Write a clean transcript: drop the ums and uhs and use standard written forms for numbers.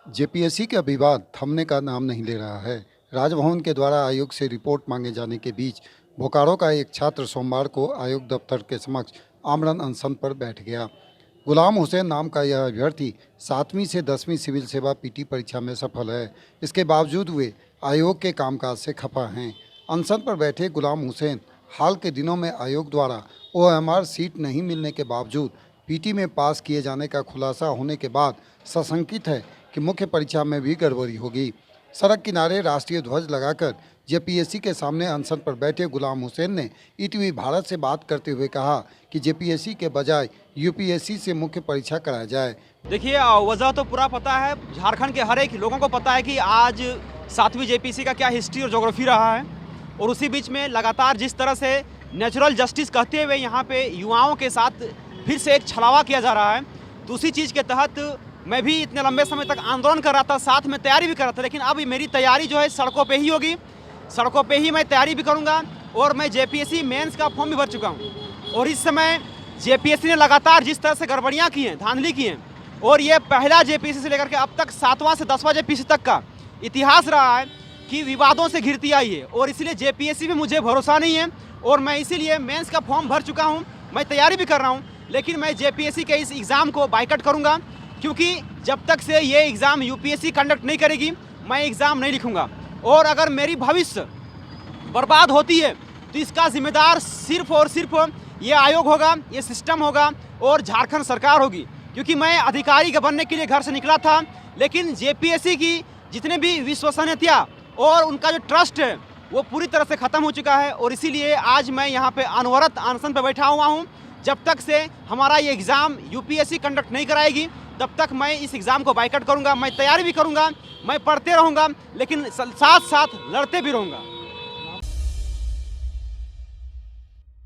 JPSC का विवाद थमने का नाम नहीं ले रहा है। राजभवन के द्वारा आयोग से रिपोर्ट मांगे जाने के बीच बोकारो का एक छात्र सोमवार को आयोग दफ्तर के समक्ष आमरण अनशन पर बैठ गया। गुलाम हुसैन नाम का यह अभ्यर्थी 7वीं से 10वीं सिविल सेवा पीटी परीक्षा में सफल है। इसके बावजूद वे आयोग के कामकाज से खफा हैं। अनशन पर बैठे गुलाम हुसैन हाल के दिनों में आयोग द्वारा ओएमआर सीट नहीं मिलने के बावजूद पीटी में पास किए जाने का खुलासा होने के बाद सशंकित है कि मुख्य परीक्षा में भी गड़बड़ी होगी। सड़क किनारे राष्ट्रीय ध्वज लगाकर जेपीएससी के सामने अनशन पर बैठे गुलाम हुसैन ने ईटीवी भारत से बात करते हुए कहा कि जेपीएससी के बजाय यूपीएससी से मुख्य परीक्षा कराया जाए। देखिए, वजह तो पूरा पता है, झारखंड के हर एक लोगों को पता है कि आज 7वीं जेपीएससी का क्या हिस्ट्री और ज्योग्राफी रहा है। और उसी बीच में लगातार जिस तरह से नेचुरल जस्टिस कहते हुए यहाँ पे युवाओं के साथ फिर से एक छलावा किया जा रहा है, तो उसी चीज़ के तहत मैं भी इतने लंबे समय तक आंदोलन कर रहा था, साथ में तैयारी भी कर रहा था। लेकिन अब मेरी तैयारी जो है सड़कों पे ही होगी, सड़कों पे ही मैं तैयारी भी करूंगा। और मैं जेपीएससी मेंस का फॉर्म भी भर चुका हूं। और इस समय जेपीएससी ने लगातार जिस तरह से गड़बड़ियां की हैं, धांधली की हैं, और ये पहला जेपीएससी से लेकर के अब तक 7वां से 10वां जेपीएससी तक का इतिहास रहा है कि विवादों से घिरती आई है। और इसीलिए जेपीएससी में मुझे भरोसा नहीं है और मैं इसीलिए मेंस का फॉर्म भर चुका हूँ, मैं तैयारी भी कर रहा हूँ। लेकिन मैं जेपीएससी के इस एग्ज़ाम को बाइकआउट करूँगा, क्योंकि जब तक से ये एग्ज़ाम यूपीएससी कंडक्ट नहीं करेगी मैं एग्ज़ाम नहीं लिखूंगा। और अगर मेरी भविष्य बर्बाद होती है तो इसका जिम्मेदार सिर्फ और सिर्फ ये आयोग होगा, ये सिस्टम होगा और झारखंड सरकार होगी। क्योंकि मैं अधिकारी बनने के लिए घर से निकला था, लेकिन जेपीएससी की जितने भी विश्वसनीयता और उनका जो ट्रस्ट है वो पूरी तरह से ख़त्म हो चुका है। और इसीलिए आज मैं यहाँ पे अनवरत अनशन पर बैठा हुआ हूँ। जब तक से हमारा ये एग्ज़ाम यूपीएससी कंडक्ट नहीं कराएगी तब तक मैं इस एग्ज़ाम को बाइकआउट करूँगा। मैं तैयारी भी करूँगा, मैं पढ़ते रहूँगा, लेकिन साथ साथ लड़ते भी रहूँगा।